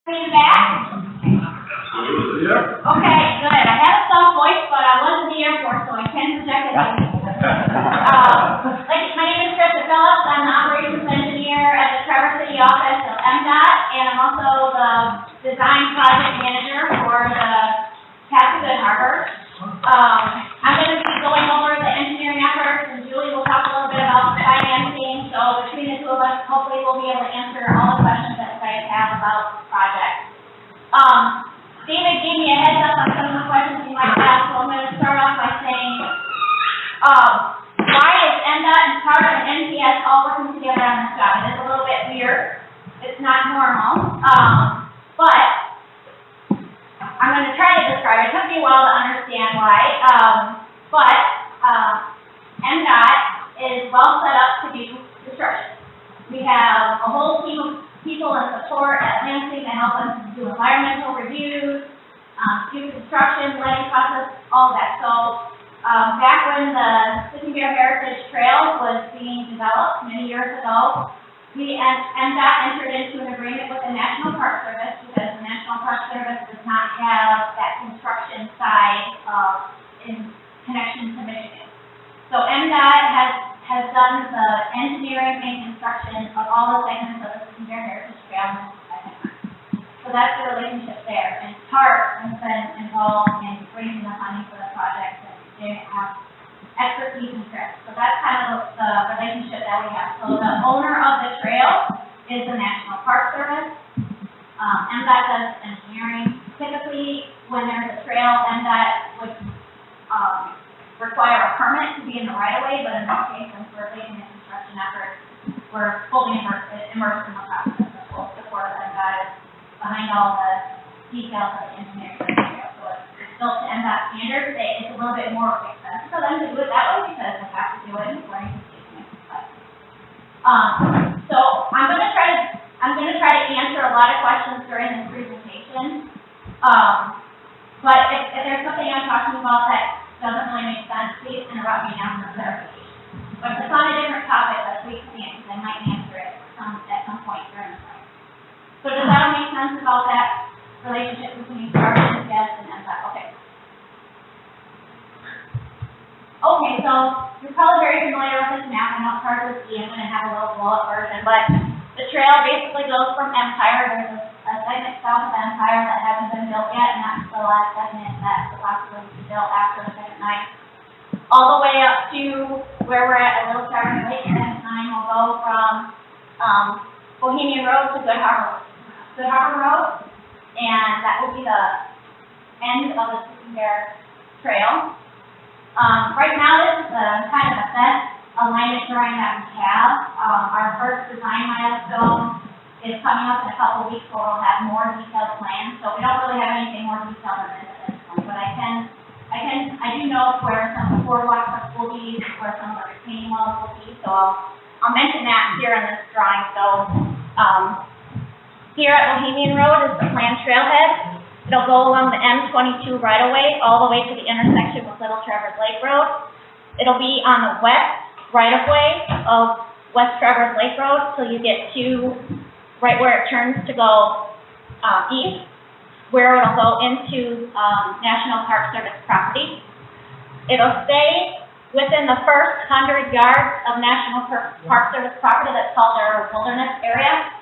Me back? Yeah. Okay, good. I have a soft voice, but I was in the Air Force, so I can project it. My name is Krista Phillips. I'm the operations engineer at the Traverse City office of MDOT, and I'm also the design project manager for the Path to Good Harbor. I'm going to be going over the engineering efforts, and Julie will talk a little bit about the financing. So between the two of us, hopefully we'll be able to answer all the questions that you guys have about the project. David gave me a heads up on some of the questions you might have, so I'm going to start off by saying, why is MDOT and CART and NPS all working together on this job? It is a little bit weird. It's not normal. But I'm going to try to describe it. It took me a while to understand why. MDOT is well set up to do construction. We have a whole team of people in support at Lansing to help us do environmental reviews, do construction, letting process, all of that. So back when the Sleeping Bear Heritage Trail was being developed many years ago, we at MDOT entered into an agreement with the National Park Service because the National Park Service does not have that construction side in connection to Michigan. So MDOT has done the engineering and construction of all the segments of the Sleeping Bear Heritage Trail. So that's the relationship there. And CART has been involved in raising the funding for the project, and they have expertise in trips. So that's kind of the relationship that we have. So the owner of the trail is the National Park Service. MDOT does engineering. Typically, when there's a trail, MDOT would require a permit to be in the right-of-way, but in this case, since we're leading the construction effort, we're fully immersed in the process. The full support of MDOT is behind all the details of the engineering of the trail. So it's built to MDOT standards. It's a little bit more expensive for them to do it that way because they have to do it according to state standards. So I'm going to try to answer a lot of questions during this presentation. But if there's something I'm talking about that doesn't really make sense, please interrupt me now for clarification. But if it's on a different topic, let's wait to the end, because I might answer it at some point during the time. So does that make sense about that relationship between CART and NPS and MDOT? Okay. Okay, so you're probably very familiar with this map. I know it's hard to see. I'm going to have a little blow-up version, but the trail basically goes from Empire. There's a segment south of Empire that hasn't been built yet, and that's the last segment that will possibly be built after the second night. All the way up to where we're at Little Traverse Lake, and time will go from Bohemian Road to Good Harbor Road, and that will be the end of the Sleeping Bear Trail. Right now, this is kind of the best alignment drawing that we have. Our first design milestone is coming up in a couple of weeks, where we'll have more detailed plans. So we don't really have anything more detailed than this at this point, but I do know where some of the boardwalks will be, where some of the retaining walls will be. So I'll mention that here in this drawing. So here at Bohemian Road is the planned trailhead. It'll go along the M22 right-of-way all the way to the intersection with Little Traverse Lake Road. It'll be on the west right-of-way of West Traverse Lake Road, so you get to right where it turns to go east, where it'll go into National Park Service property. It'll stay within the first 100 yards of National Park Service property. That's called their wilderness area.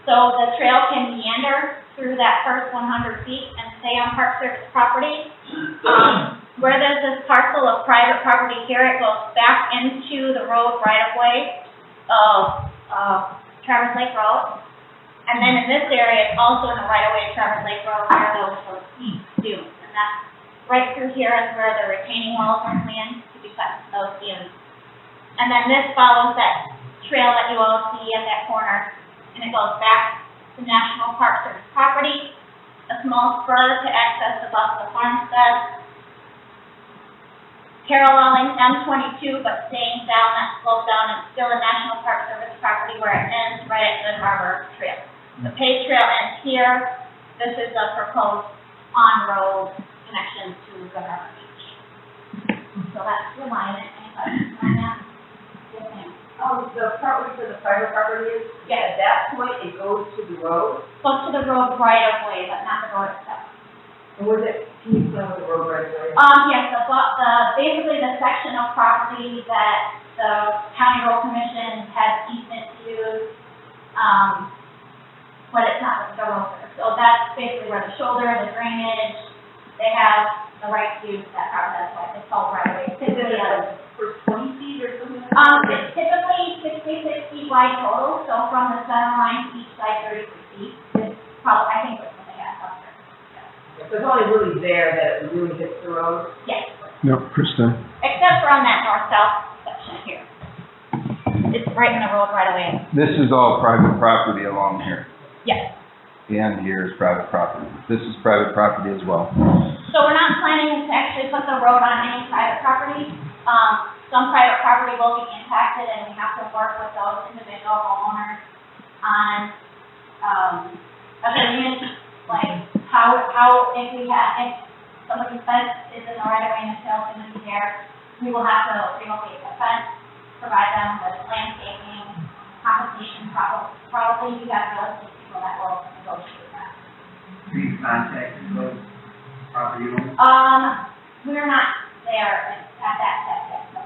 So the trail can meander through that first 100 feet and stay on Park Service property. Where there's this parcel of private property here, it goes back into the road right-of-way of Traverse Lake Road. And then in this area, it's also in the right-of-way of Traverse Lake Road where those steep dunes. And that's right through here is where the retaining walls are planned to be cut into those dunes. And then this follows that trail that you all see at that corner, and it goes back to National Park Service property, a small spur to access the Buffalo Farmstead, paralleling M22, but staying down that slope down, and still a National Park Service property where it ends right at Good Harbor Trail. The paved trail ends here. This is the proposed on-road connection to Good Harbor Beach. So that's the alignment. Any questions on that? Yes, ma'am. The part where the private property is, Yes. at that point, it goes to the road, Goes to the road right of way, but not the road itself. and can you explain what the road right away? Yes, basically the section of property that the county road commission has easement to use, but it's not the road. So that's basically where the shoulder, the drainage, they have the right to use that property, that's why it's called right of way. Is it like for 20 feet or something? It's typically 66 feet wide total, so from the center line to each side 33 feet. It's probably, I think that's what they have up there. So it's only really there that it really hits the road? Yes, No, Krista. except for on that north-south section here. It's right in the road right away. This is all private property along here, Yes. and here is private property. This is private property as well. So we're not planning to actually put the road on any private property. Some private property will be impacted, and we have to work with those individual homeowners on, agreements, like how if somebody's fence is in the right of way and the trail's gonna be there, we will have to relocate the fence, provide them with landscaping, compensation, probably we have real estate people that will negotiate that. Please contact those property owners. We're not there at that step yet, so.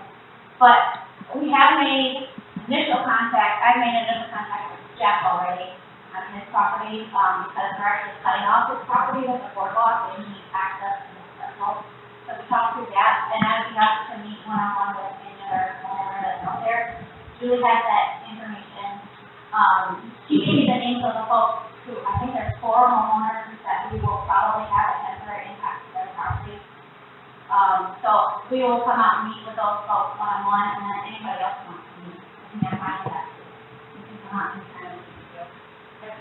But we have made initial contact, I've made initial contact with Jeff already on his property, because we're actually cutting off his property with a boardwalk, and he needs access to the circle. So we talked through that, and I'd be happy to meet one-on-one with any other homeowner that's out there. Julie has that information. She gave me the names of the folks who, I think there's 4 homeowners that we will probably have a temporary impact to their property. So we will come out and meet with those folks one-on-one, and then anybody else who wants to meet, we can find that too. We can come out and kind of meet with you.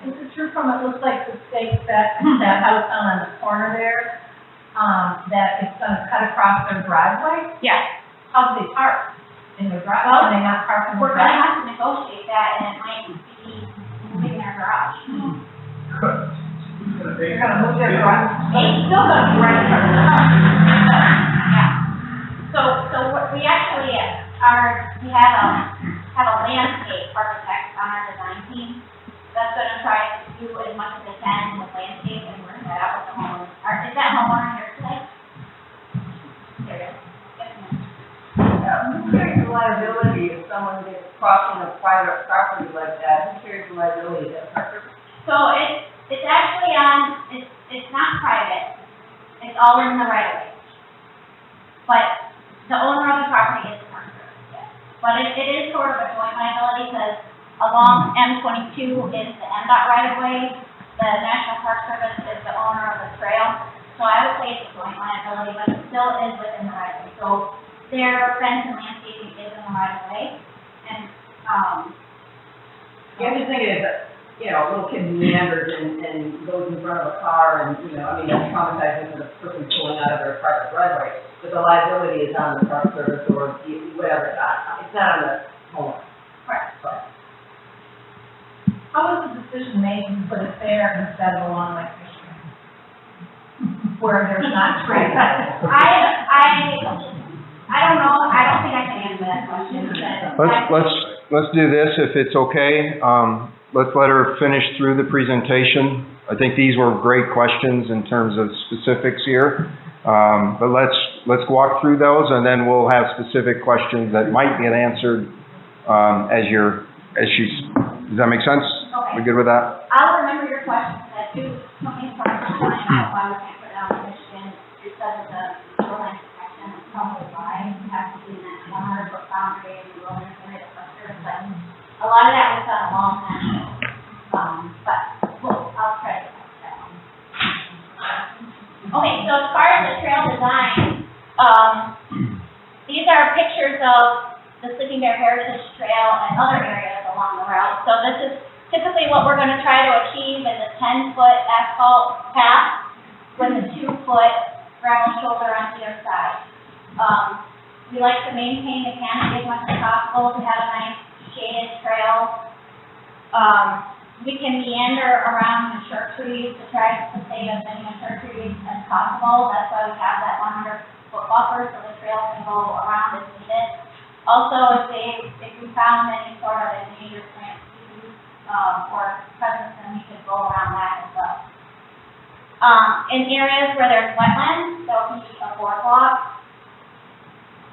Is it true from, it looks like the state that house on the corner there, that it's gonna cut across their driveway? Yes. How do they park? In their driveway? Well, Can they not park in the We're gonna driveway? have to negotiate that, and it might be moving their garage. They're gonna move their garage? It's still gonna be right in front of the house. Yeah. So what we actually we have a landscape architect on our design team that's gonna try to do as much as they can with landscape and work that out with the homeowner. Is that homeowner here today? There it is. Yes, ma'am. Who carries the liability if someone gets crossing a private property like that? Who carries the liability? Is that Parker? So it's actually it's not private, it's all in the right of way. But the owner of the property is the park service, yes. But it is sort of a joint liability, because along M22 is the MDOT right of way, the National Park Service is the owner of the trail. So I would say it's a joint liability, but it still is within the right of way. So their fence and landscaping is in the right of way, and, Yeah, I'm just thinking if, a little kid meanders and goes in front of a car and, that's traumatizing for the person pulling out of their private driveway. But the liability is on the Park Service or whatever, it's not on the homeowner. correct. How was the decision made to put it there instead of along like Michigan? Where there's not trees? I don't know, I don't think I can answer that question. Let's do this, if it's okay. Let's let her finish through the presentation. I think these were great questions in terms of specifics here. But let's walk through those, and then we'll have specific questions that might get answered does that make sense? Okay. We good with that? I'll remember your question, because I do, something important to find out why we can't put it out in Michigan, because of the shoreline protection, it's probably why we have to be in that 100-foot boundary and the wilderness area of Park but a lot of that was done a long time ago. But I'll try to get back to that one. Okay, so as far as the trail design, these are pictures of the Sleeping Bear Heritage Trail and other areas along the route. So this is typically what we're going to try to achieve is a 10-foot asphalt path with a 2-foot gravel shoulder on either side. We like to maintain the canopy as much as possible to have a nice shaded trail. We can meander around mature trees to try to save as many mature trees as possible. That's why we have that 100-foot buffer, so the trail can go around as needed. Also, if we found any sort of endangered plant species, or presence, then we could go around that as well. In areas where there's wetlands, there'll be a boardwalk.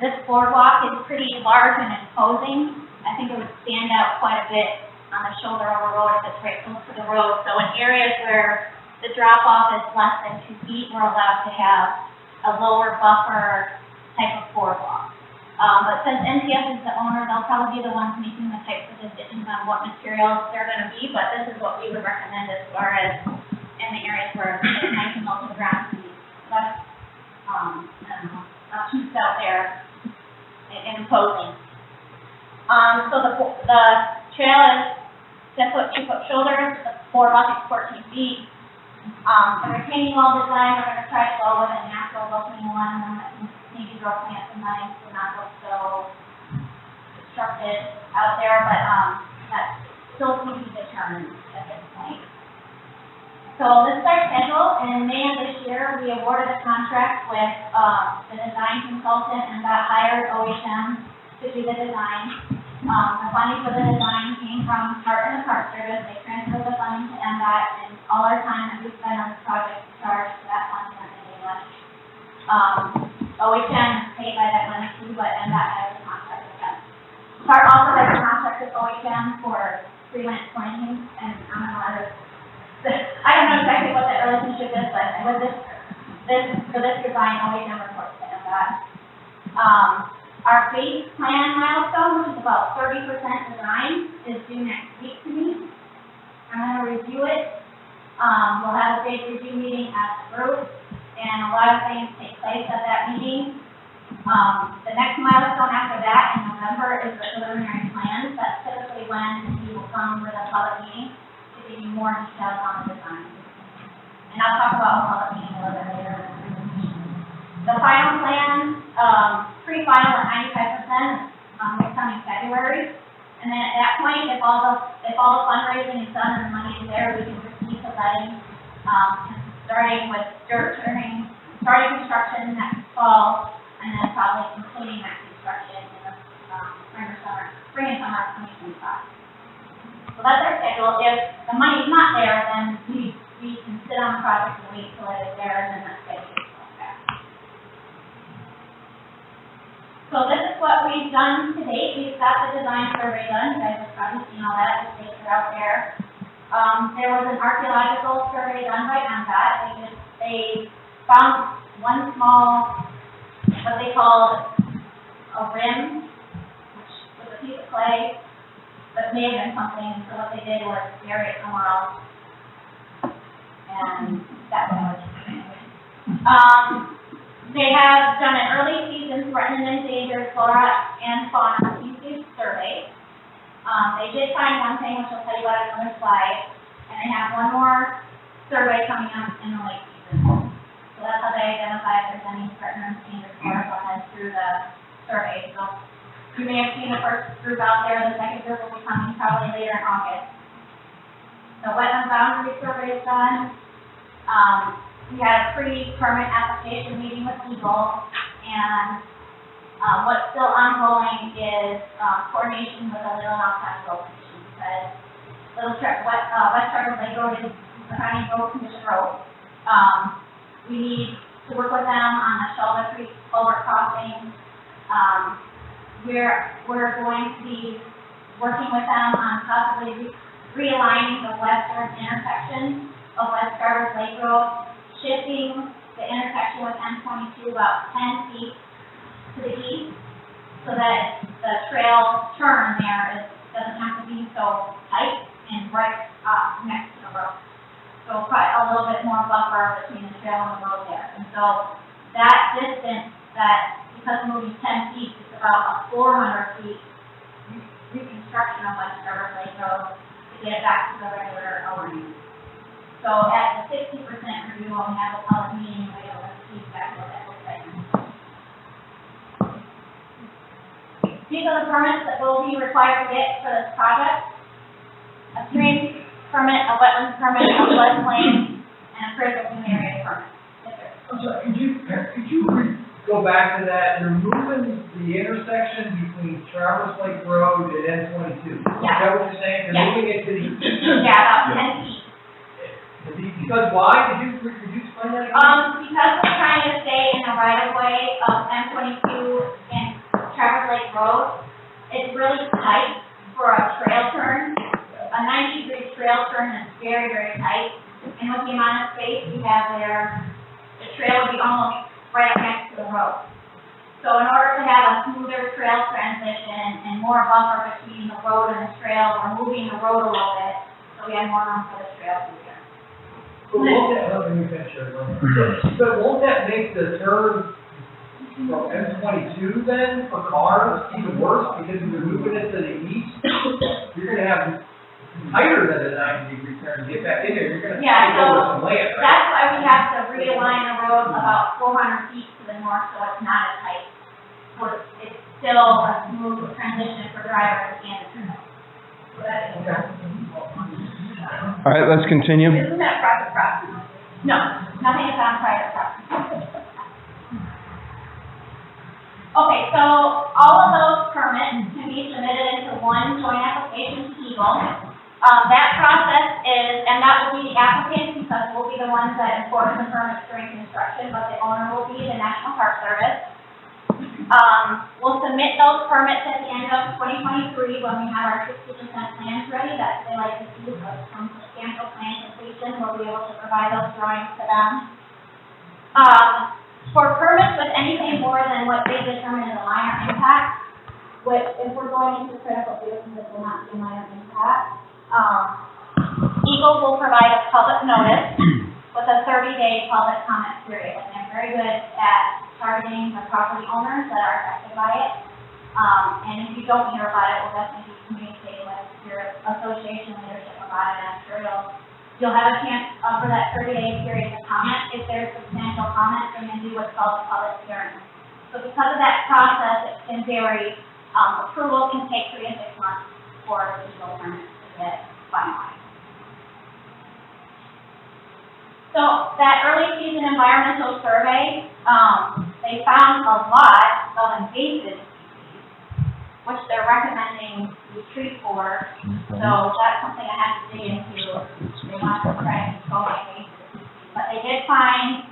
This boardwalk is pretty large and imposing. I think it would stand out quite a bit on the shoulder of a road if it's right close to the road. So in areas where the drop-off is less than 2 feet, we're allowed to have a lower buffer type of boardwalk. But since NTS is the owner, they'll probably be the ones making the types of decisions on what materials they're gonna be, but this is what we would recommend as far as in the areas where it's nice and low to the ground, to be less, I don't know, not too out there and imposing. So the trail is 10-foot, 2-foot shoulders, the boardwalk is 14 feet. The retaining wall design, we're gonna try to go with a natural looking one that can maybe grow plants and nice and not look so constructed out there, but, that's still to be determined at this point. So this is our schedule. In May of this year, we awarded a contract with, the design consultant and got hired OHM to do the design. The funding for the design came from Department of Park Service. They transferred the funding to MDOT, and all our time that we spent on this project is charged to that funding that they gave us. OHM is paid by that money too, but MDOT has a contract with them. Park also has a contract with OHM for freelance planting, and I don't know exactly what that relationship is, but with for this design, OHM reports to MDOT. Our base plan milestone, which is about 30% design, is due next week to me. I'm gonna review it. We'll have a big review meeting at the group, and a lot of things take place at that meeting. The next milestone after that in November is the preliminary plans. That's typically when we will come with a public meeting to give you more details on the design. And I'll talk about public meeting a little bit later. The final plan, pre-final at 95%, will come in February. And then at that point, if all the fundraising is done and the money is there, we can proceed to letting, starting with starting construction next fall, and then probably completing that construction in the, spring and summer of 2025. So that's our schedule. If the money's not there, then we can sit on the project and wait till it is there, and then that's scheduled. So this is what we've done to date. We've got the design survey done. You guys have probably seen all that. The stakes are out there. There was an archaeological survey done by MDOT. They found one small, what they called a rim, which was a piece of clay, but may have been something. So what they did was bury it somewhere else. And that's what it was. They have done an early season threatened and endangered flora and fauna species survey. They did find one thing, which I'll tell you about on the slide, and they have one more survey coming up in the late season. So that's how they identify if there's any threatened or endangered flora and fauna through the survey. So you may have seen the first group out there. The second group will be coming probably later in August. The wetland boundary survey is done. We had a pre-permit application meeting with Eagle, and what's still ongoing is coordination with the Little Knob County Road Commission, because West Charter Lake Road is the County Road Commission road. We need to work with them on the Shelter Creek culvert crossing. We're going to be working with them on possibly realigning the western intersection of West Charter Lake Road, shifting the intersection with M22 about 10 feet to the east, so that the trail turn there doesn't have to be so tight and right next to the road. So quite a little bit more buffer between the trail and the road there. And so that distance, because we're moving 10 feet, it's about a 400 feet reconstruction of West Charter Lake Road to get it back to the regular lane. So at the 60% review, when we have a public meeting, we'll be able to see exactly what that looks like. These are the permits that will be required to get for this project: a stream permit, a wetlands permit, a floodplain, and a critical new area permit. Yes, sir. I'm sorry, could you go back to that, you're moving the intersection between Traverse Lake Road and N22. Is Yeah. that what you're saying? You're Yeah. moving it to the east? Yeah, about 10 feet. Because why? Could you explain that again? Because we're trying to stay in the right of way of M22 and Traverse Lake Road, it's really tight for a trail turn. A 90-degree trail turn is very, very tight. And with the amount of space we have there, the trail would be almost right up next to the road. So in order to have a smoother trail transition and more buffer between the road and the trail, we're moving the road a little bit, so we have more room for the trail through there. But won't that make the turn from M22 then for cars even worse? Because if you're moving it to the east, you're gonna have tighter than a 90-degree turn to get back in there. You're gonna Yeah, take over so some land, right? that's why we have to realign the road about 400 feet to the north, so it's not as tight. So it's still a smooth transition for drivers and the trail. All right, let's continue. Isn't that private property? No, nothing is on private property. Okay, so all of those permits can be submitted into one joint application to Eagle. That process is, and that will be the applicant, because we'll be the ones that enforce the permits during construction, but the owner will be the National Park Service. We'll submit those permits at the end of 2023 when we have our 60% plans ready. That's what they like to see, so some substantial plan completion, we'll be able to provide those drawings to them. For permits with anything more than what they determine is a minor impact, which if we're going into critical business, it will not be a minor impact. Eagle will provide a public notice with a 30-day public comment period, and they're very good at targeting the property owners that are affected by it. And if you don't hear about it, we'll definitely be communicating with your association leadership about it. I'm sure you'll have a chance for that 30-day period to comment. If there's substantial comments, they're going to do what's called a public hearing. So because of that process, it can vary. Approval can take 3 to 6 months for the legal permit to get finalized. So that early season environmental survey, they found a lot of invasive species, which they're recommending we treat for. So that's something I have to dig into. They want to try and control invasive species. But they did find,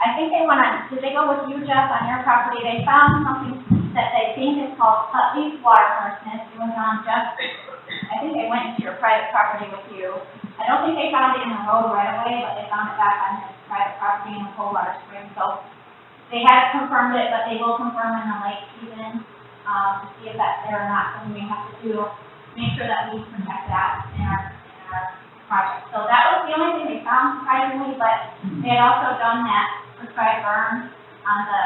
I think they want to, did they go with you, Jeff, on your property? They found something that they think is called cut-leaf water parsnip. You and Jeff, I think they went into your private property with you. I don't think they found it in the road right away, but they found it back on his private property in the cold water spring. So they haven't confirmed it, but they will confirm in the late season to see if that's there or not. Something we have to do, make sure that we protect that in our project. So that was the only thing they found surprisingly, but they had also done that prescribed burn on the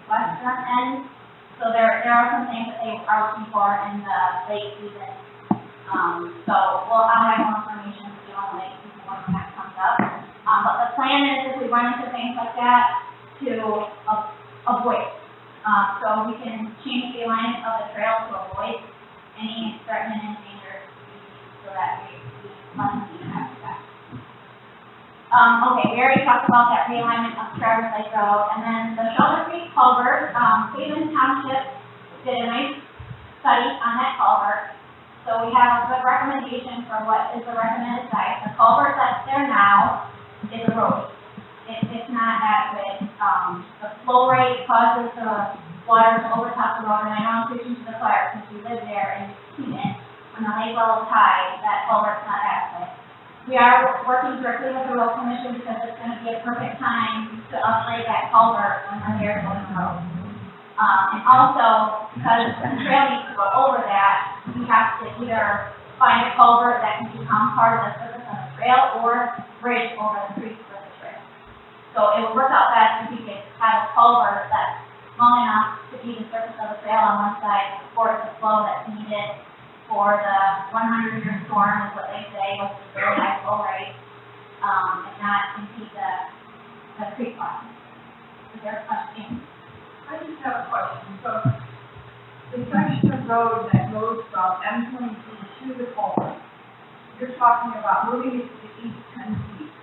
western end. So there are some things that they are looking for in the late season. So I'll have more information for you on the late season when that comes up. But the plan is if we run into things like that to avoid. So we can change the alignment of the trail to avoid any threatened and endangered species so that we lessen the impact of that. Okay, we already talked about that realignment of Traverse Lake Road, and then the Shoulder Creek culvert, Cleveland Township did a nice study on that culvert. So we have a good recommendation for what is the recommended size. The culvert that's there now is eroded. It's not adequate. The flow rate causes the water to overtop the road, and I know I'm preaching to the choir since we live there and you've seen it. When the lake level is high, that culvert's not adequate. We are working directly with the road commission because it's going to be a perfect time to upgrade that culvert when we're there going the road. And also, because the trail needs to go over that, we have to either find a culvert that can become part of the surface of the trail or bridge over the creek with the trail. So it would work out best if we could have a culvert that's long enough to be the surface of the trail on one side, support the flow that's needed for the 100-year storm, is what they say, with the very high flow rate, and not impede the creek line. Is there a question? I just have a question. So the section of road that goes from M22 to the culvert, you're talking about moving it to the east 10 feet.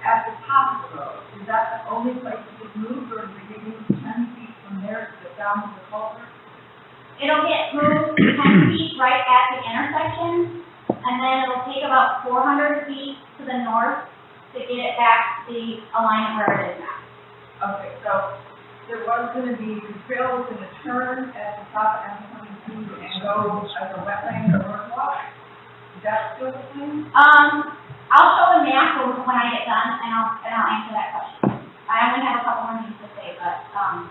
At the top of the road, is that the only place you can move, or be moved 10 feet from there to get down to the culvert? It'll get moved 10 feet right at the intersection, and then it'll take about 400 feet to the north to get it back to the alignment where it is now. Okay, so there was gonna be, the trail was gonna turn at the top of M22 and go as a wetland boardwalk? Is that still the thing? I'll show the map when I get done, and I'll answer that question. I only have a couple more things to say, but, I'll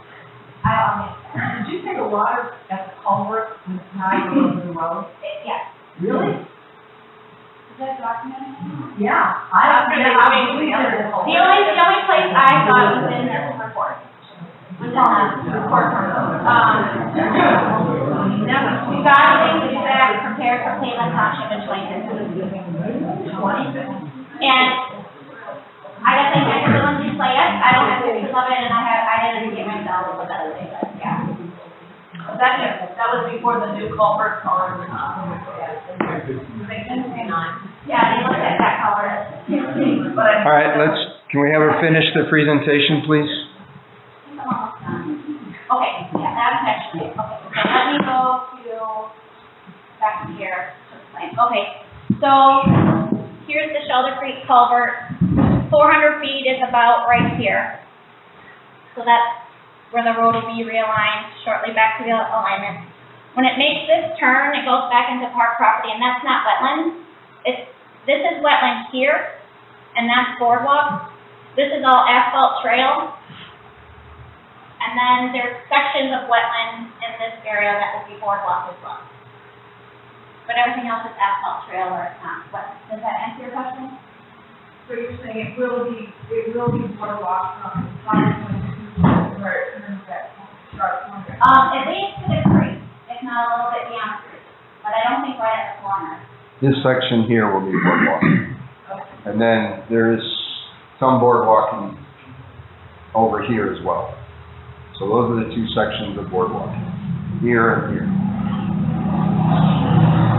answer that. Did you say the water at the culvert was high below the road? Yes. Really? Is that documented? Yeah. The only place I thought was in this report. Was on the report from, we got things back prepared for Cleveland Township in 2015. And I got things I can fill in just like it, I don't have pictures of it, and I didn't get myself with other things, but yeah. That was before the new culvert color. Yeah, they looked at that color. All right, can we have her finish the presentation, please? Okay, yeah, that's actually, okay, so let me go back to here to explain. Okay, so here's the Shelter Creek culvert. 400 feet is about right here. So that's where the road will be realigned shortly back to the alignment. When it makes this turn, it goes back into park property, and that's not wetland. This is wetland here, and that's boardwalk. This is all asphalt trail. And then there's sections of wetland in this area that will be boardwalk as well. But everything else is asphalt trail or it's not wetland. Does that answer your question? So you're saying it will be boardwalk from the top of 22 where it turns that sharp corner? It leads to the creek, if not a little bit beyond the creek, but I don't think right at the corner. This section here will be boardwalk. And then there is some boardwalking over here as well. So those are the two sections of boardwalk, here and here.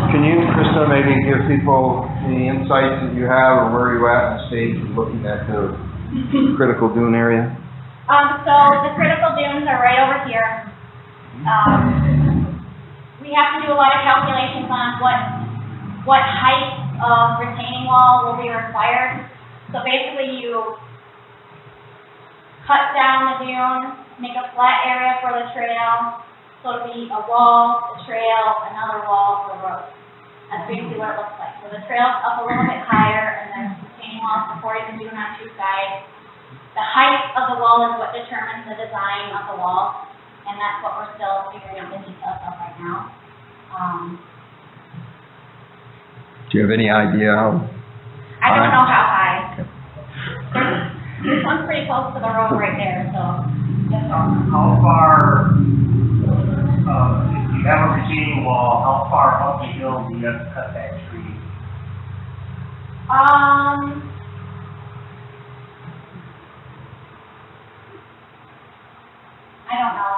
Can you, Krista, maybe give people the insights that you have, or where you're at in the stage of looking at the critical dune area? So the critical dunes are right over here. We have to do a lot of calculations on what height of retaining wall will be required. So basically you cut down the dune, make a flat area for the trail, so it'll be a wall, a trail, another wall for the road. That's basically what it looks like. So the trail's up a little bit higher, and there's retaining walls supporting the dune on two sides. The height of the wall is what determines the design of the wall, and that's what we're still figuring out the details of right now. Do you have any idea how? I don't know how high. This one's pretty close to the road right there, so. How far, if you have a retaining wall, how far up the hill do you have to cut that tree? I don't know.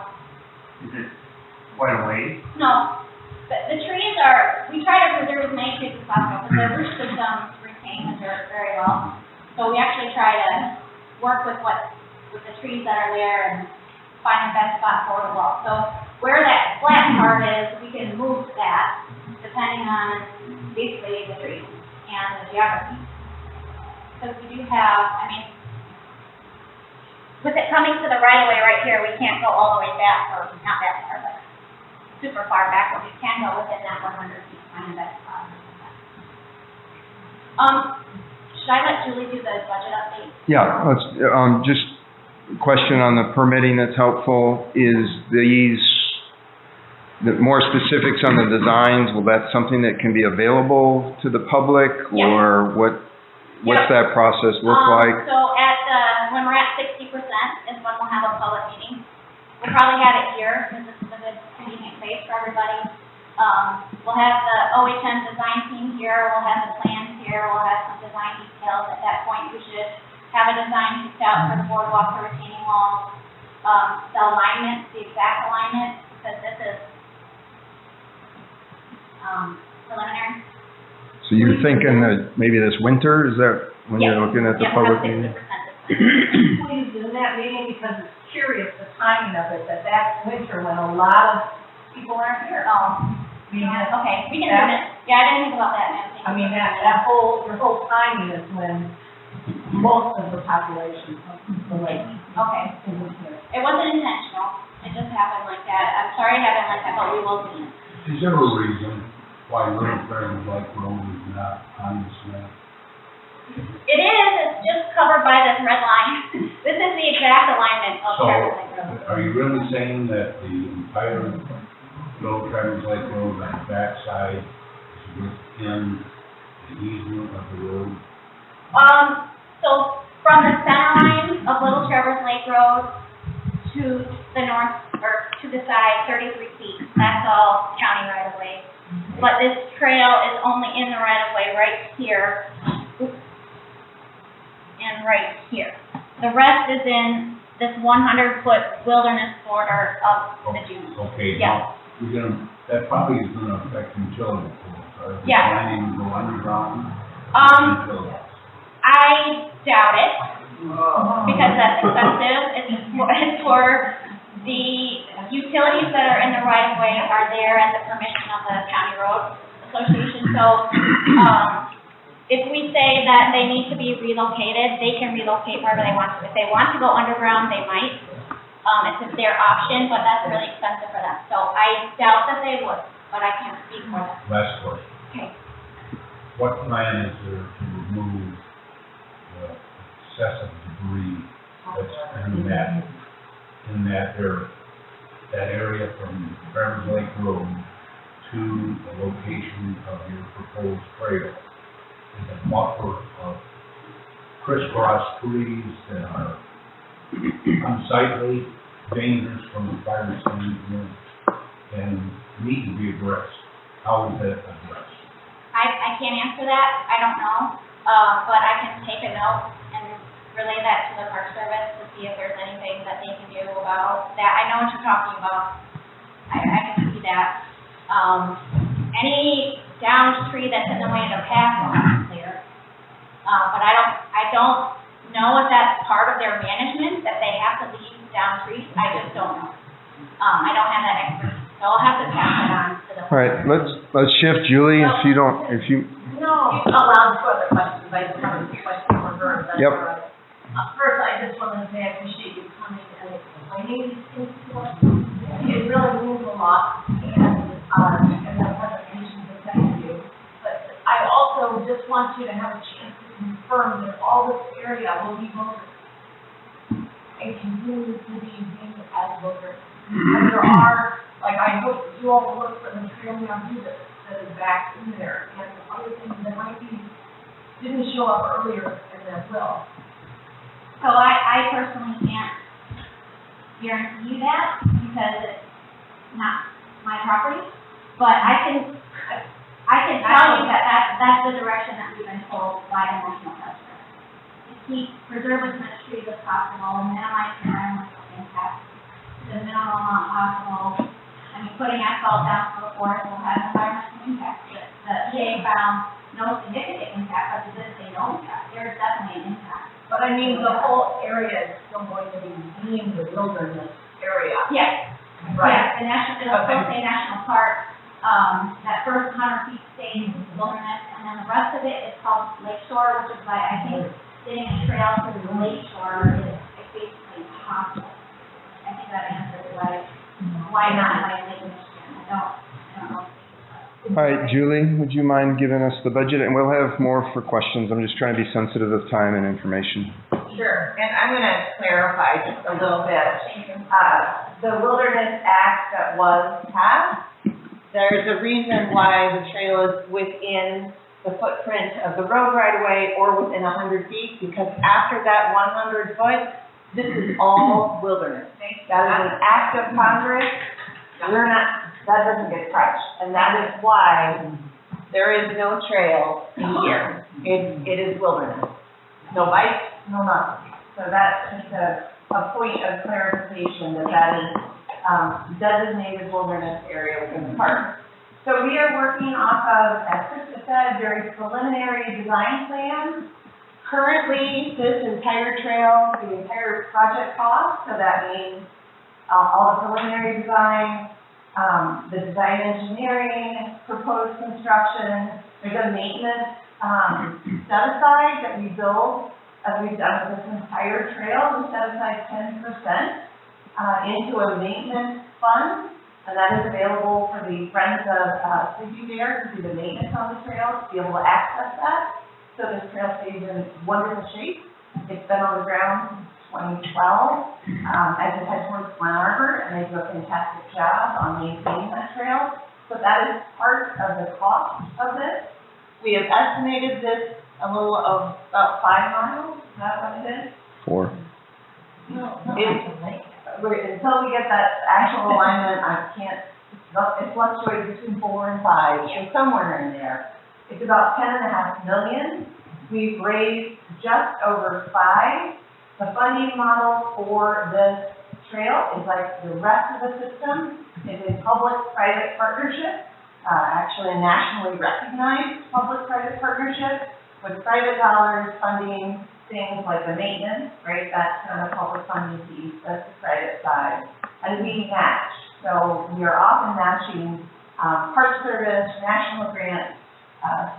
Is it quite a ways? No, the trees are, we try to preserve as many trees as possible, because their root systems retain the dirt very well. So we actually try to work with the trees that are there and find the best spot for the wall. So where that flat part is, we can move that depending on basically the trees and the geography. Because we do have, with it coming to the right of way right here, we can't go all the way back, or not that far, but super far back, but we can go within that 100 feet, find the best spot. Should I let Julie do the budget update? Yeah, let's, just a question on the permitting that's helpful. Is the more specifics on the designs, will that something that can be available to the public? Yes. Or what's that process look like? So when we're at 60% is when we'll have a public meeting. We'll probably have it here, because this is a good convenient place for everybody. We'll have the OHM design team here, we'll have the plans here, we'll have some design details. At that point, we should have a design picked out for the boardwalk, the retaining wall, the alignment, the exact alignment, because this is preliminary. So you're thinking that maybe this winter, is that when you're looking at the Yeah, we'll public have meeting? 60% this pleased in that meeting because it's curious, the timing of it, that's winter when a lot of people aren't here. Oh, We had, okay, we can do it. Yeah, I didn't think about that, ma'am. I mean, that whole, your whole timing is when most of the population comes to the lake. Okay, in this year. it wasn't intentional, it just happened like that. I'm sorry it happened like that, but we will see it. Is there a reason why Little Fairwood Lake Road is not on this map? It is, it's just covered by this red line. This is the exact alignment of So, Traverse Lake Road. are you really saying that the entire Little Traverse Lake Road on the backside is within the easement of the road? So from the center line of Little Traverse Lake Road to the north, or to the side, 33 feet, that's all county right of way. But this trail is only in the right of way right here. And right here. The rest is in this 100-foot wilderness border of the dune. Okay, Yeah. now, you're gonna, that probably is gonna affect utility poles. Are you Yeah. planning to go underground? Utilities? I doubt it, because that's expensive. It's for the utilities that are in the right of way are there at the permission of the County Road Association. So, if we say that they need to be relocated, they can relocate wherever they want to. If they want to go underground, they might. It's their option, but that's really expensive for them. So I doubt that they would, but I can't speak for them. Last question. Okay. What plan is there to remove the excessive debris that's in that area from Traverse Lake Road to the location of your proposed trail? Is a buffer of crisscross trees that are unsightly, dangerous from the fire standpoint, and need to be addressed. How is that addressed? I can't answer that. I don't know. But I can take a note and relay that to the Park Service to see if there's anything that they can do about that. I know what you're talking about. I can see that. Any downed tree that's in the way of the path will have to clear. But I don't know if that's part of their management, that they have to leave down trees. I just don't know. I don't have that expertise, so I'll have to pass it on to the. All right, let's shift, Julie, if you don't, No. You allowed for other questions, I just have a question for her. That's Yep. all right. First, I just want to say I appreciate you coming and explaining these things to us. It really means a lot, and the presentation is thank you. But I also just want you to have a chance to confirm that all this area will be voted and continue to be viewed as voters. And there are, like, I hope you all will look for the trail down view that is back in there, and other things that might be, didn't show up earlier and that will. So I personally can't guarantee you that because it's not my property, but I can tell you that that's the direction that we've been told by the National Park Service. To keep, preserve as much trees as possible, minimize environmental impact to the minimum amount possible. I mean, putting asphalt down to the forest will have environmental impact. The EA found no significant impact, but it didn't say no impact. There's definitely an impact. But I mean, the whole area is still going to be deemed the wilderness area. Yes. Right. Yes, it'll still say national park. That first 100 feet stays wilderness, and then the rest of it is called Lake Shore, which is why I think getting a trail to the Lake Shore is basically impossible. I think that answers why not by Lake Michigan. I don't know. all right, Julie, would you mind giving us the budget? And we'll have more for questions. I'm just trying to be sensitive of time and information. Sure, and I'm gonna clarify just a little bit. The Wilderness Act that was passed, there's a reason why the trail is within the footprint of the road right away or within 100 feet, because after that 100 foot, this is all wilderness. That is an act of Congress. That doesn't get touched, and that is why there is no trail in here. It is wilderness. No bikes, no nothing. So that's just a point of clarification that is designated wilderness area within the park. So we are working off of, as Krista said, very preliminary design plans. Currently, this entire trail, the entire project cost, so that means all the preliminary design, the design engineering, proposed construction, there's a maintenance set aside that we build, as we've done with this entire trail, we set aside 10% into a maintenance fund, and that is available for the friends of Sleepy Bear to do the maintenance on the trail, to be able to access that. So this trail stays in wonderful shape. It's been on the ground since 2012, as it heads towards Glen Arbor, and they do a fantastic job on maintaining that trail. So that is part of the cost of this. We have estimated this a little of about 5 miles, is that what it is? 4. Until we get that actual alignment, I can't, it fluctuates between 4 and 5, so somewhere in there. It's about 10.5 million. We've raised just over 5. The funding model for this trail is like the rest of the system. It's a public-private partnership, actually a nationally recognized public-private partnership with private dollars funding things like the maintenance, right? That's kind of public funding piece, that's the private side. And we match. So we are often matching Park Service, national grants,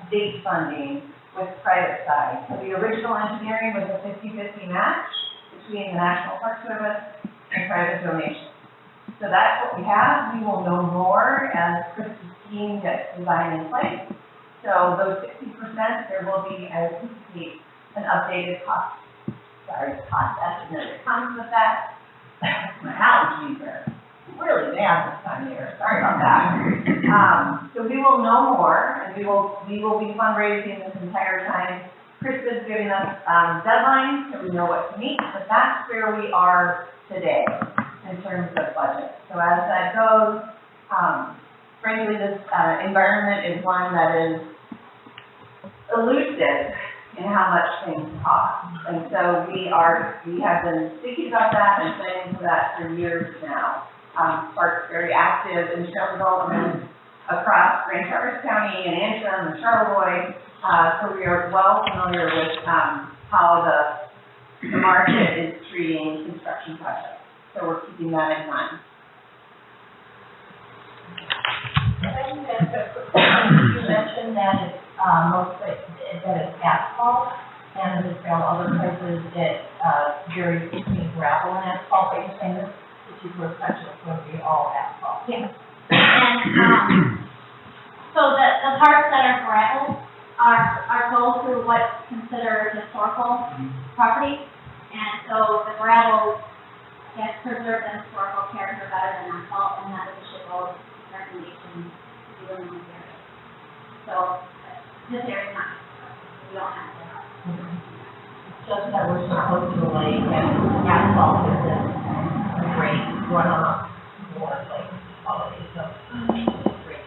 state funding with private side. So the original engineering was a 50-50 match between the National Park Service and private donations. So that's what we have. We will know more as Krista's team gets design in place. So those 60%, there will be, I anticipate, an updated cost estimate that comes with that. My allergies are really bad this time of year, sorry about that. So we will know more, and we will be fundraising this entire time. Krista's giving us deadlines, so we know what to meet, but that's where we are today in terms of budget. So as that goes, frankly, this environment is one that is elusive in how much things cost. And so we have been thinking about that and planning for that for years now. Park's very active in trail development across Grand Traverse County and Antrim and Charlevoix. So we are well familiar with how the market is treating construction projects. So we're keeping that in mind. You mentioned that it's mostly that it's asphalt, and the trail other places it varies between gravel and asphalt. But you're saying this particular section is going to be all asphalt. Yeah. And, so the parts that are gravel are sold through what's considered historical property. And so the gravel gets preserved in historical character better than asphalt, and that is the SHPO's recommendation to do in this area. So this area is not, we don't have to. Just that we're supposed to lay and asphalt isn't a great runoff for like quality. So great.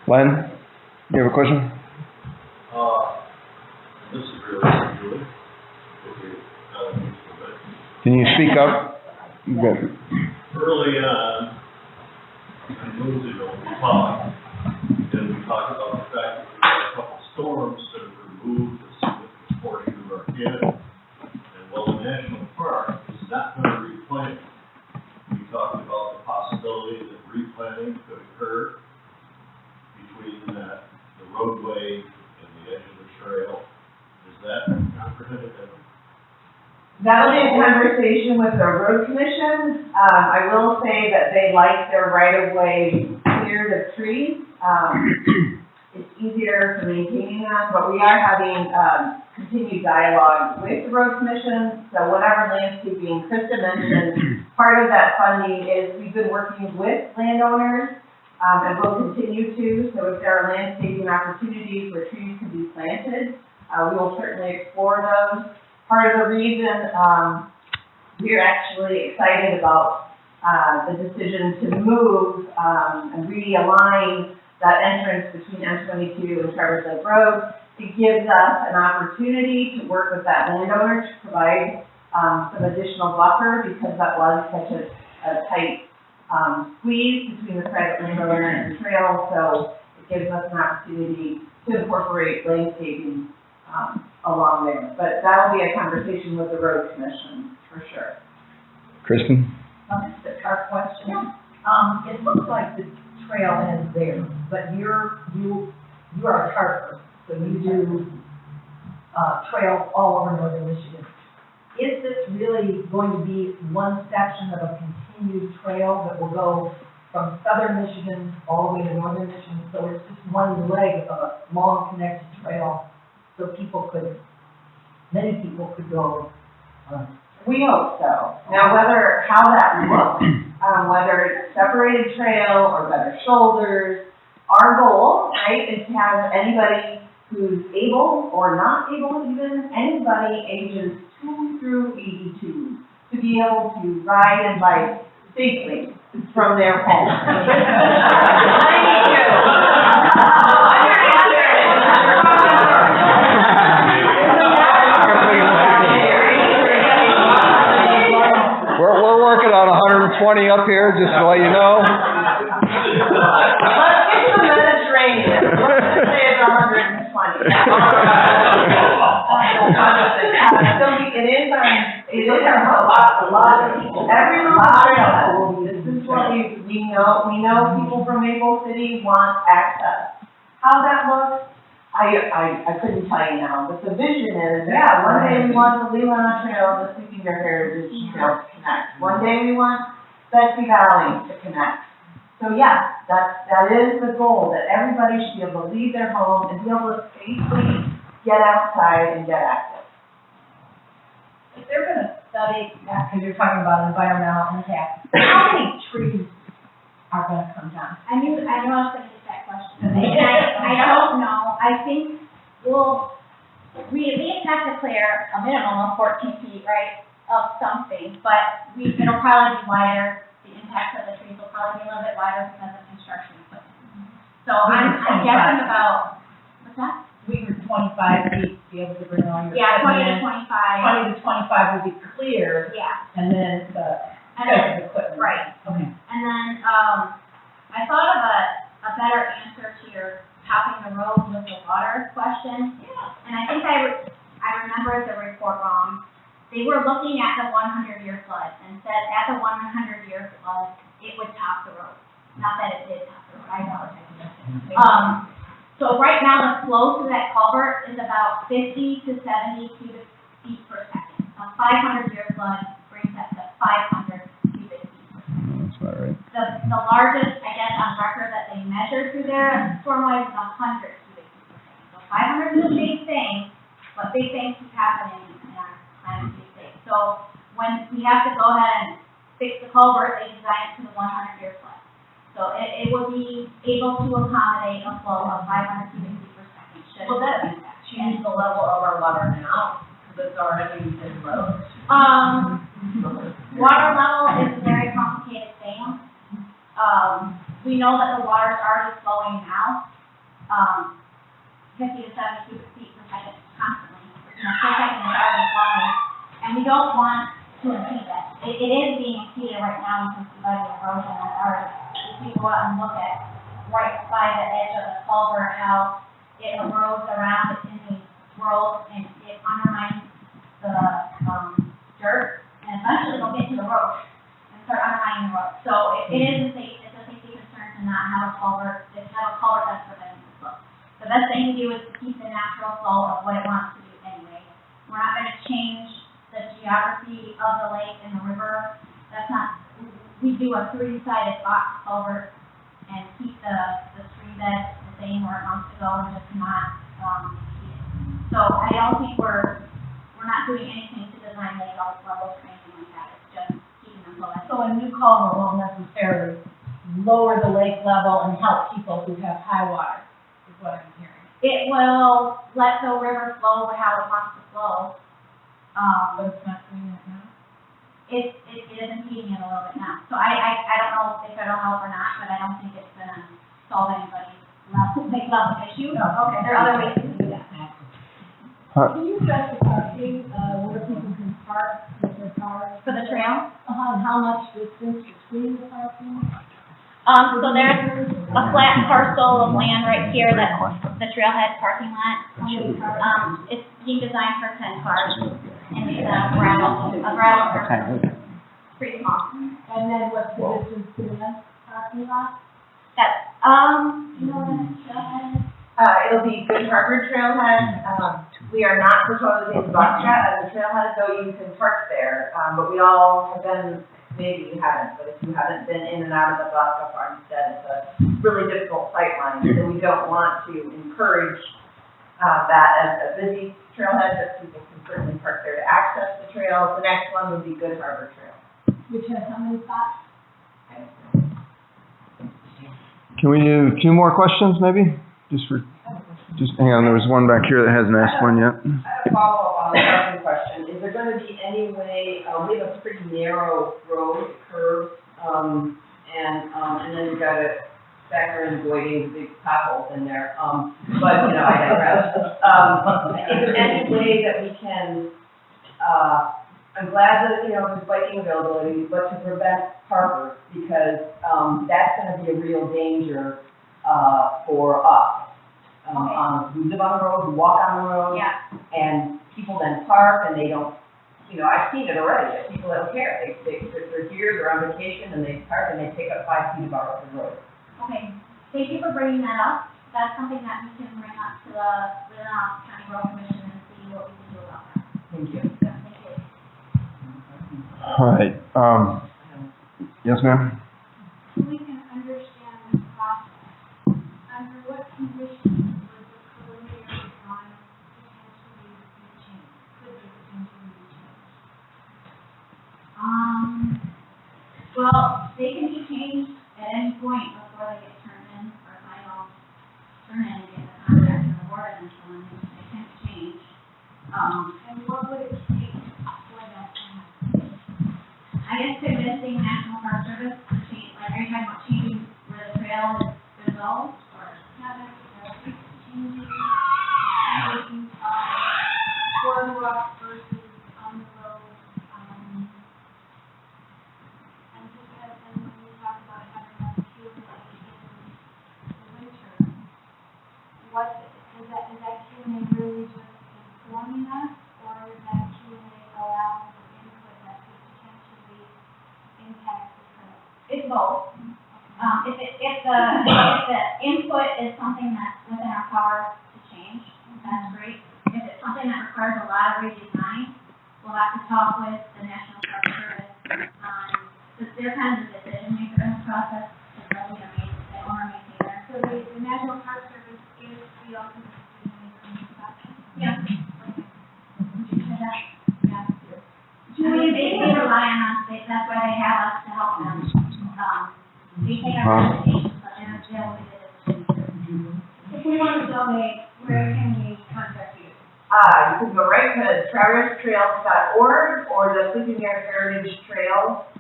Len, you have a question? This is really good. Can you speak up? Good. Early on, and moves ago, we talked about the fact that we had a couple storms that have removed a significant portion of our canopy. And while the national park is not going to replant, we talked about the possibility that replanting could occur between the roadway and the edge of the trail. Is that comprehended? That was a conversation with the road commission. I will say that they like their right-of-way cleared of trees. It's easier for maintaining them, but we are having continued dialogue with the road commission. So whatever landscaping Krista mentioned, part of that funding is we've been working with landowners and will continue to. So if there are landscaping opportunities where trees can be planted, we will certainly explore those. Part of the reason we're actually excited about the decision to move and realign that entrance between M22 and Traverse Lake Road, it gives us an opportunity to work with that landowner to provide some additional buffer because that was such a tight squeeze between the private landowner and the trail. So it gives us an opportunity to incorporate landscaping along there. But that'll be a conversation with the road commission, for sure. Kristen? Just a car question. It looks like the trail ends there, but you are a car person, so you do, trails all over northern Michigan. Is this really going to be one section of a continued trail that will go from southern Michigan all the way to northern Michigan? So it's just one leg of a long connected trail, so many people could go, We hope so. Now, how that looks, whether it's separated trail or better shoulders, our goal, right, is to have anybody who's able or not able, even anybody ages 2 through 82, to be able to ride and bike safely from their home. We're working on 120 up here, just to let you know. Let's get to the Mediterranean. Let's just say it's 120. It is a lot of people. This is what we know people from Maple City want access. How that looks, I couldn't tell you now, but the vision is, one day we want the Leelanau Trail, the Sleeping Bear Heritage Trail to connect. One day we want Betsy Valley to connect. So yeah, that is the goal, that everybody should be able to leave their home and be able to safely get outside and get active. if they're gonna study, because you're talking about environmental impact, how many trees are gonna come down? I knew I was gonna get that question. And I don't know. I think we have to clear a minimum of 14 feet, right, of something, but it'll probably be wider. The impact of the trees will probably be a little bit wider because of construction equipment. So I'm guessing about, what's that? We were 25 feet to be able to bring all your Yeah, 20 to equipment 25. 20 to 25 would be clear, Yeah. and then the And then, equipment. right. Okay. And then, I thought of a better answer to your topping the road with the water question. And I think I remembered the report wrong. They were looking at the 100-year flood and said at the 100-year flood, it would top the road. Not that it did top the road, I apologize. So right now, the flow through that culvert is about 50 to 70 cubic feet per second. A 500-year flood brings that to 500 cubic feet per second. That's about right. The largest, I guess, on record that they measured through there, storm-wise, is 100 cubic feet per second. So 500 is a big thing, but big things keep happening in our climate state. So when we have to go ahead and fix the culvert, they design it to the 100-year flood. So it will be able to accommodate a flow of 500 cubic feet per second. Will that change the level of our water now, because it's already in low? Water level is a very complicated thing. We know that the water is already flowing now, 50 to 70 cubic feet per second constantly. Per second is already flowing, and we don't want to impede that. It is being impeded right now. You can see by the erosion that's already. If you go out and look at right by the edge of the culvert, how it erodes around in these roads, and it undermines the dirt, and eventually it'll get to the road and start undermining the road. So it's a safety concern to not have a culvert that's preventing the flow. The best thing to do is to keep the natural flow of what it wants to do anyway. We're not going to change the geography of the lake and the river. We do a 3-sided box culvert and keep the stream bed the same where it wants to go and just not impede it. So I don't think we're not doing anything to design lake levels or anything like that. It's just keeping them flowing. So a new culvert won't necessarily lower the lake level and help people who have high water, is what I'm hearing. It will let the river flow how it wants to flow. But it's not doing that now? It is impeding it a little bit now. So I don't know if it'll help or not, but I don't think it's gonna solve anybody's lake level issue. No. Okay, there are other ways to do that. Can you address the parking, where people can park with their cars? For the trail? And how much distance between the parking? So there's a flat parcel of land right here that's the trailhead parking lot. It's being designed for 10 cars, and it's a gravel surface. Pretty small. And then what's the distance to the next parking lot? That's, you know what the trailhead is? It'll be Good Harbor Trailhead. We are not proposing Buckshot as a trailhead, though you can park there. But we all have been, maybe you haven't, but if you haven't been in and out of the Buckshot Farmstead, it's a really difficult sight line. So we don't want to encourage that as a busy trailhead, but people can certainly park there to access the trail. The next one would be Good Harbor Trail. Which has how many spots? Can we do 2 more questions, maybe? Just hang on, there was one back here that hasn't asked one yet. I have a follow-up on the parking question. Is there gonna be any way, we have a pretty narrow road, curve, and then you've got to factor in avoiding big potholes in there, but, you know, I digress. Is there any way that we can, I'm glad that, you know, there's biking availability, but to prevent parkers, because, that's gonna be a real danger, for us. We live on the road, we walk on the road. Yeah. And people then park and they don't, you know, I've seen it already, that people don't care. If they're here, they're on vacation, and they park and they take up 5 feet of our road. Okay, thank you for bringing that up. That's something that we can bring up to the Lebanon County Road Commission and see what we can do about that. Thank you. Yeah, thank you. All right, yes, ma'am? So we can understand the process. Under what conditions would the preliminary drawing potentially be changed? Could they potentially be changed? Well, they can be changed at any point before they get turned in, or final turn in and get the contract and award and so on, they can change. And what would it take for that to happen? I guess convincing National Park Service to change, like, are you talking about changing where the trail is gonna go, or? Not necessarily changing, making, boardwalk versus on the road, and just as, and when you talk about having a Q&A in the winter, what, is that Q&A really just informing us, or is that Q&A allowing for input that could potentially impact the trail? It's both. If the input is something that's within our power to change, that's great. If it's something that requires a lot of redesign, we'll have to talk with the National Park Service because they're kind of the decision maker in the process, because they're the owner maintainer. So the National Park Service is the ultimate decision maker in this process? Yeah. Would you say that? Yeah. I mean, they rely on us, that's why they have us to help them. They take our recommendations, but they're the decision. If we want to donate, where can we contact you? You can go right to traverstrails.org or the Sleeping Bear Heritage Trail.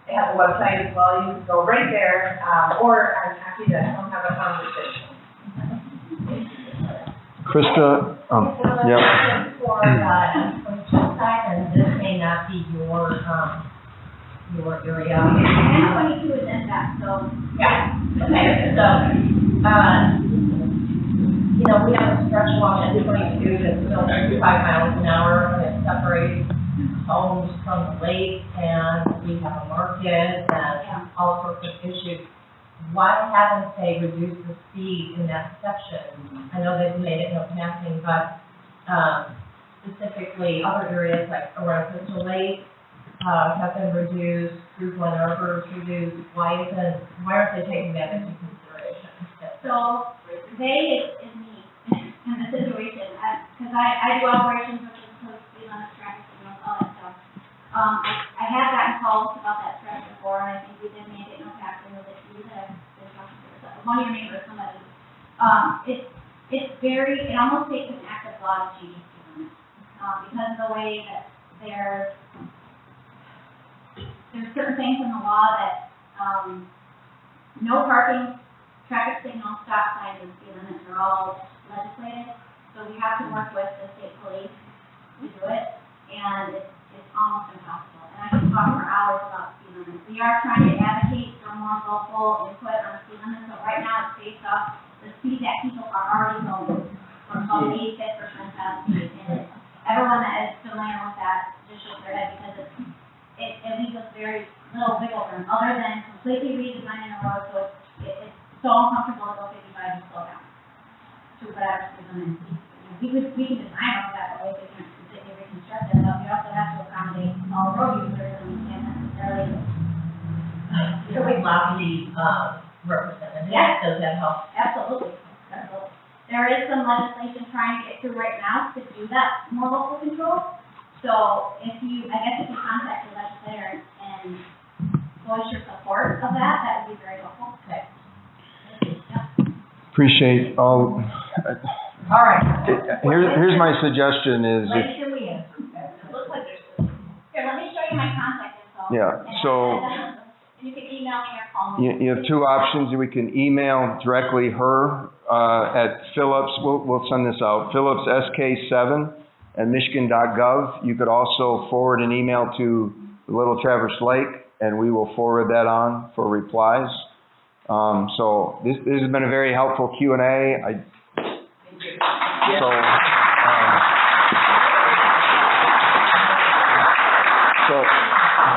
They have a website as well. You can go right there, or I'm happy to come have a conversation. Krista, yeah. For M22 side, and this may not be your area. And 22 is in that, so. Yeah, okay, so, you know, we have a stretch along M22 that's still 35 miles an hour, and it separates homes from the lake, and we have a market, and all sorts of issues. Why haven't they reduced the speed in that section? I know they've made it no passing, but, specifically other areas like around Crystal Lake, have been reduced, through Glen Arbor is reduced. Why aren't they taking that into consideration? So, they is me in the situation, because I do operations with the police, speed limit, traffic signals, all that stuff. I have gotten calls about that stretch before, and I think we did make it no passing with it, you that I've talking to, one of your neighbors, somebody. It's very, it almost takes an act of law to change the speed limit, because of the way that there's certain things in the law that, no parking, traffic signals, stop signs, and speed limits are all legislated. So we have to work with the state police to do it, and it's almost impossible. And I can talk for hours about speed limits. We are trying to advocate for more helpful input on speed limits. So right now, it's based off the speed that people are already going, from called the 85th percentile speed. And everyone that is familiar with that just shakes their head because it leaves us very little wiggle room, other than completely redesigning a road so it's so uncomfortable to go 55 and slow down to whatever speed limit. We can design all that way, we can completely reconstruct it, but we also have to accommodate all road users, and we can't necessarily. So we lobby, representatives, Yeah. does that help? Absolutely. There is some legislation trying to get through right now to do that more local control. So if you contact your legislator and voice your support of that, that would be very helpful. Okay. Appreciate all. All right. Here's my suggestion is, if, Ladies and we answer. It looks like there's, here, let me show you my contact info. Yeah, so- And you can email me or call me. you have two options. We can email directly her at Phillips, we'll send this out, Phillips SK7@michigan.gov. You could also forward an email to Little Traverse Lake, and we will forward that on for replies. So this has been a very helpful Q&A. So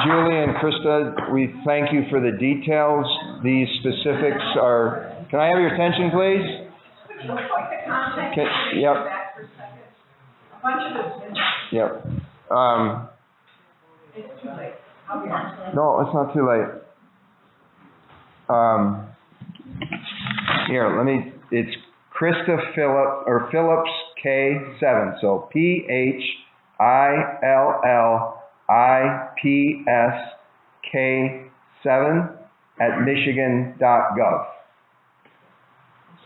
Julie and Krista, we thank you for the details. These specifics are, can I have your attention, please? Yep. A bunch of it's Yep. it's too late. I'll be honest. No, it's not too late. Here, it's Krista Phillips K7, so PHILLIPSK7@michigan.gov.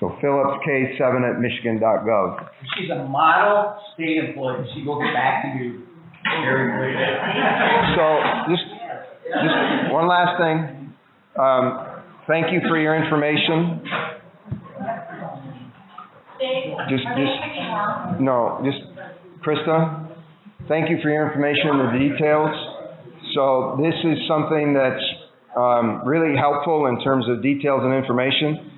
So Phillips K7@michigan.gov. She's a model state employee. She will get back to you very quickly. So just one last thing. Thank you for your information. Just Krista, thank you for your information and the details. So this is something that's really helpful in terms of details and information.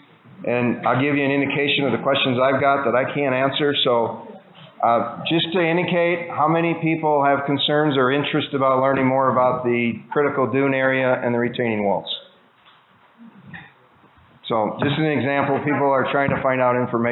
And I'll give you an indication of the questions I've got that I can't answer. So just to indicate how many people have concerns or interest about learning more about the critical dune area and the retaining walls. So just an example, people are trying to find out information.